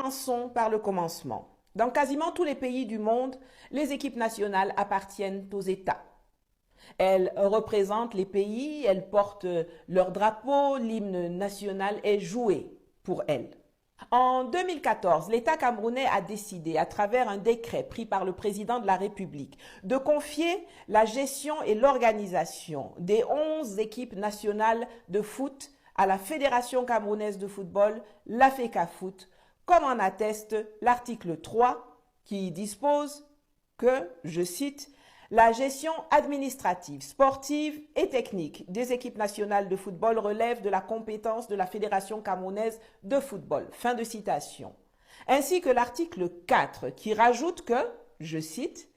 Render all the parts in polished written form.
Commençons par le commencement. Dans quasiment tous les pays du monde, les équipes nationales appartiennent aux États. Elles représentent les pays, elles portent leur drapeau, l'hymne national est joué pour elles. En 2014, l'État camerounais a décidé, à travers un décret pris par le président de la République, de confier la gestion et l'organisation des 11 équipes nationales de foot à la Fédération camerounaise de football, la FECAFOOT, comme en atteste l'article 3 qui dispose que, je cite, la gestion administrative, sportive et technique des équipes nationales de football relève de la compétence de la Fédération camerounaise de football. Fin de citation. Ainsi que l'article 4 qui rajoute que, je cite,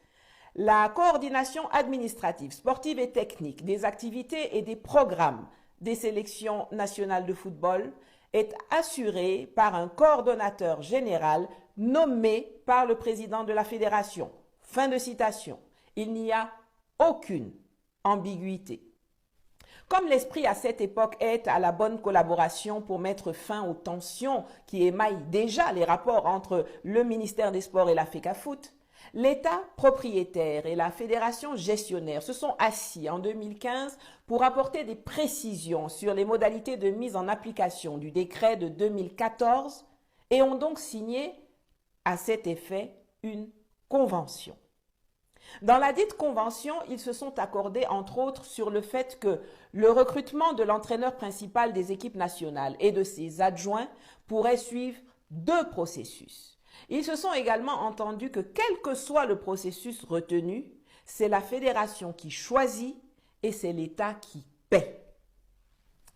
la coordination administrative, sportive et technique des activités et des programmes des sélections nationales de football est assurée par un coordonnateur général nommé par le président de la Fédération. Fin de citation. Il n'y a aucune ambiguïté. Comme l'esprit à cette époque est à la bonne collaboration pour mettre fin aux tensions qui émaillent déjà les rapports entre le ministère des Sports et la FECAFOOT, l'État propriétaire et la fédération gestionnaire se sont assis en 2015 pour apporter des précisions sur les modalités de mise en application du décret de 2014 et ont donc signé à cet effet une convention. Dans la dite convention, ils se sont accordés entre autres sur le fait que le recrutement de l'entraîneur principal des équipes nationales et de ses adjoints pourrait suivre 2 processus. Ils se sont également entendus que quel que soit le processus retenu, c'est la fédération qui choisit et c'est l'État qui paie.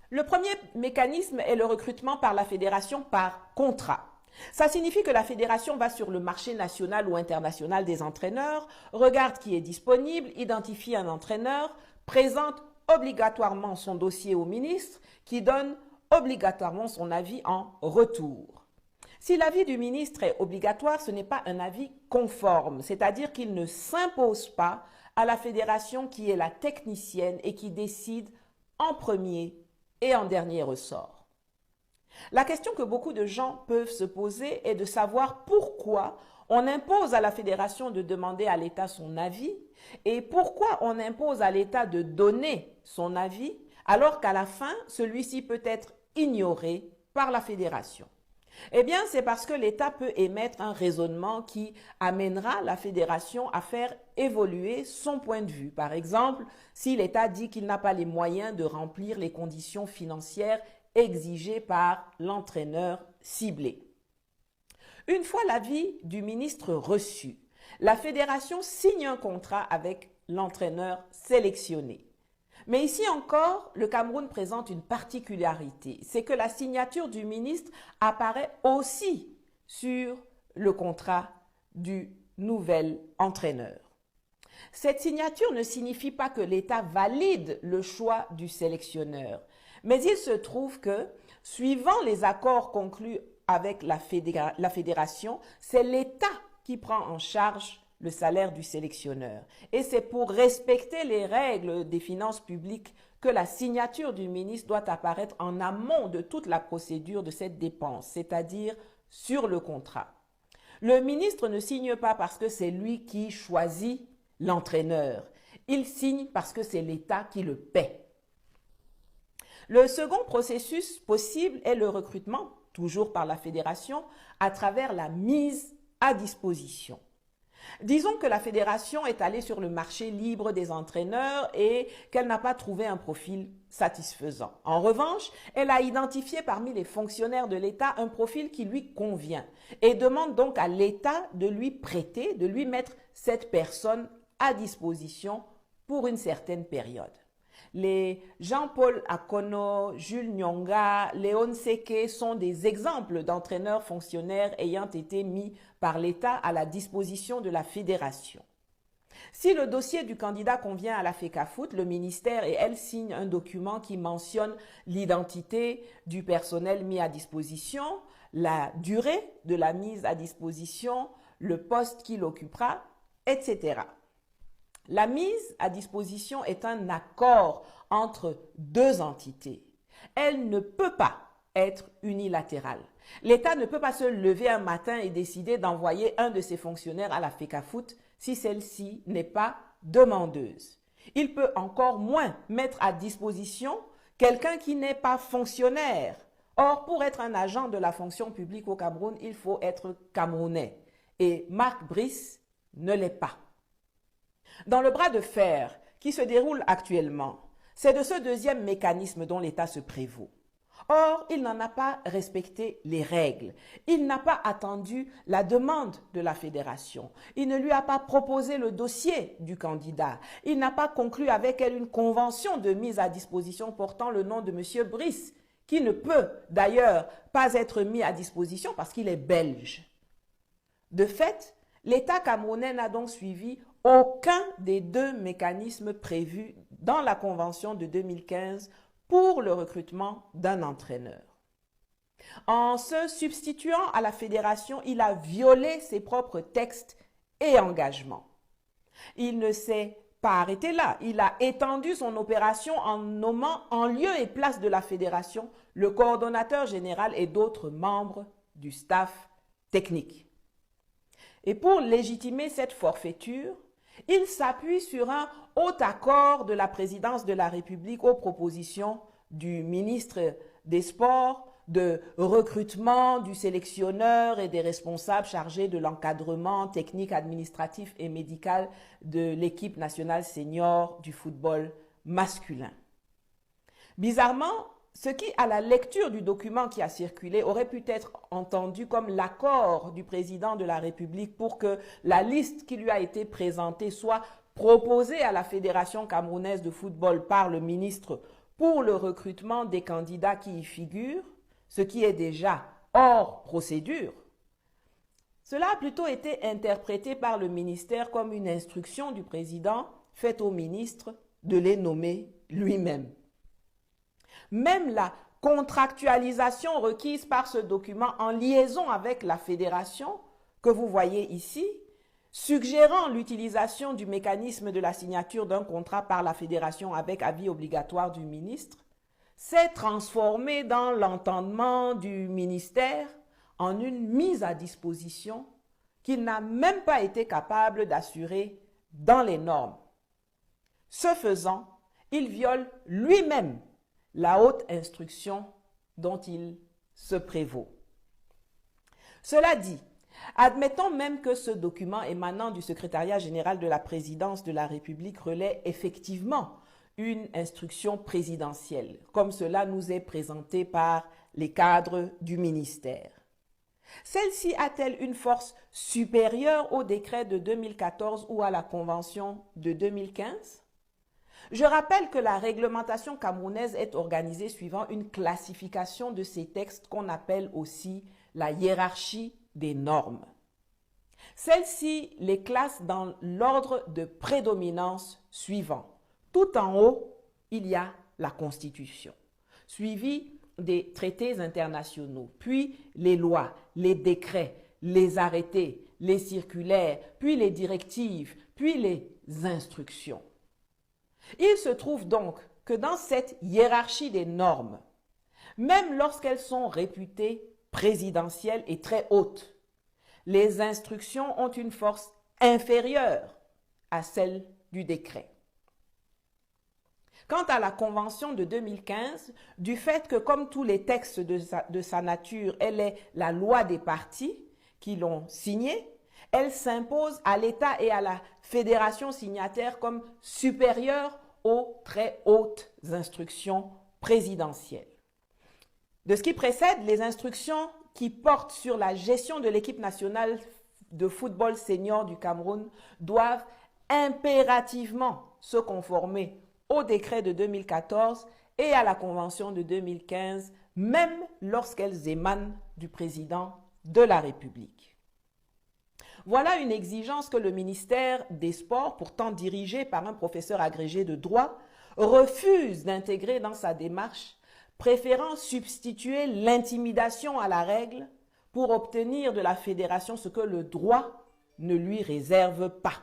Le premier mécanisme est le recrutement par la fédération par contrat. Ça signifie que la fédération va sur le marché national ou international des entraîneurs, regarde qui est disponible, identifie un entraîneur, présente obligatoirement son dossier au ministre qui donne obligatoirement son avis en retour. Si l'avis du ministre est obligatoire, ce n'est pas un avis conforme, c'est-à-dire qu'il ne s'impose pas à la fédération qui est la technicienne et qui décide en premier et en dernier ressort. La question que beaucoup de gens peuvent se poser est de savoir pourquoi on impose à la fédération de demander à l'État son avis et pourquoi on impose à l'État de donner son avis alors qu'à la fin, celui-ci peut être ignoré par la fédération. Eh bien, c'est parce que l'État peut émettre un raisonnement qui amènera la fédération à faire évoluer son point de vue. Par exemple, si l'État dit qu'il n'a pas les moyens de remplir les conditions financières exigées par l'entraîneur ciblé. Une fois l'avis du ministre reçu, la fédération signe un contrat avec l'entraîneur sélectionné. Mais ici encore, le Cameroun présente une particularité, c'est que la signature du ministre apparaît aussi sur le contrat du nouvel entraîneur. Cette signature ne signifie pas que l'État valide le choix du sélectionneur, mais il se trouve que, suivant les accords conclus avec la fédération, c'est l'État qui prend en charge le salaire du sélectionneur. Et c'est pour respecter les règles des finances publiques que la signature du ministre doit apparaître en amont de toute la procédure de cette dépense, c'est-à-dire sur le contrat. Le ministre ne signe pas parce que c'est lui qui choisit l'entraîneur. Il signe parce que c'est l'État qui le paie. Le second processus possible est le recrutement, toujours par la fédération, à travers la mise à disposition. Disons que la fédération est allée sur le marché libre des entraîneurs et qu'elle n'a pas trouvé un profil satisfaisant. En revanche, elle a identifié parmi les fonctionnaires de l'État un profil qui lui convient et demande donc à l'État de lui prêter, de lui mettre cette personne à disposition pour une certaine période. Les Jean-Paul Akono, Jules Nyonga, Léon Seke sont des exemples d'entraîneurs fonctionnaires ayant été mis par l'État à la disposition de la fédération. Si le dossier du candidat convient à la FECAFOOT, le ministère et elle signent un document qui mentionne l'identité du personnel mis à disposition, la durée de la mise à disposition, le poste qu'il occupera, etc. La mise à disposition est un accord entre 2 entités. Elle ne peut pas être unilatérale. L'État ne peut pas se lever un matin et décider d'envoyer un de ses fonctionnaires à la FECAFOOT si celle-ci n'est pas demandeuse. Il peut encore moins mettre à disposition quelqu'un qui n'est pas fonctionnaire. Or, pour être un agent de la fonction publique au Cameroun, il faut être camerounais. Et Marc Brice ne l'est pas. Dans le bras de fer qui se déroule actuellement, c'est de ce deuxième mécanisme dont l'État se prévaut. Or, il n'en a pas respecté les règles. Il n'a pas attendu la demande de la fédération. Il ne lui a pas proposé le dossier du candidat. Il n'a pas conclu avec elle une convention de mise à disposition portant le nom de M. Brice, qui ne peut d'ailleurs pas être mis à disposition parce qu'il est belge. De fait, l'État camerounais n'a donc suivi aucun des deux mécanismes prévus dans la convention de 2015 pour le recrutement d'un entraîneur. En se substituant à la fédération, il a violé ses propres textes et engagements. Il ne s'est pas arrêté là. Il a étendu son opération en nommant en lieu et place de la fédération le coordonnateur général et d'autres membres du staff technique. Et pour légitimer cette forfaiture, il s'appuie sur un haut accord de la présidence de la République aux propositions du ministre des Sports, de recrutement du sélectionneur et des responsables chargés de l'encadrement technique, administratif et médical de l'équipe nationale senior du football masculin. Bizarrement, ce qui, à la lecture du document qui a circulé, aurait pu être entendu comme l'accord du président de la République pour que la liste qui lui a été présentée soit proposée à la Fédération camerounaise de football par le ministre pour le recrutement des candidats qui y figurent, ce qui est déjà hors procédure. Cela a plutôt été interprété par le ministère comme une instruction du président faite au ministre de les nommer lui-même. Même la contractualisation requise par ce document en liaison avec la fédération que vous voyez ici, suggérant l'utilisation du mécanisme de la signature d'un contrat par la fédération avec avis obligatoire du ministre, s'est transformée dans l'entendement du ministère en une mise à disposition qu'il n'a même pas été capable d'assurer dans les normes. Ce faisant, il viole lui-même la haute instruction dont il se prévaut. Cela dit, admettons même que ce document émanant du secrétariat général de la présidence de la République relaie effectivement une instruction présidentielle, comme cela nous est présenté par les cadres du ministère. Celle-ci a-t-elle une force supérieure au décret de 2014 ou à la convention de 2015? Je rappelle que la réglementation camerounaise est organisée suivant une classification de ces textes qu'on appelle aussi la hiérarchie des normes. Celle-ci les classe dans l'ordre de prédominance suivant. Tout en haut, il y a la Constitution, suivie des traités internationaux, puis les lois, les décrets, les arrêtés, les circulaires, puis les directives, puis les instructions. Il se trouve donc que dans cette hiérarchie des normes, même lorsqu'elles sont réputées présidentielles et très hautes, les instructions ont une force inférieure à celle du décret. Quant à la Convention de 2015, du fait que comme tous les textes de sa nature, elle est la loi des partis qui l'ont signée, elle s'impose à l'État et à la fédération signataire comme supérieure aux très hautes instructions présidentielles. De ce qui précède, les instructions qui portent sur la gestion de l'équipe nationale de football senior du Cameroun doivent impérativement se conformer au décret de 2014 et à la convention de 2015, même lorsqu'elles émanent du président de la République. Voilà une exigence que le ministère des Sports, pourtant dirigé par un professeur agrégé de droit, refuse d'intégrer dans sa démarche, préférant substituer l'intimidation à la règle pour obtenir de la fédération ce que le droit ne lui réserve pas.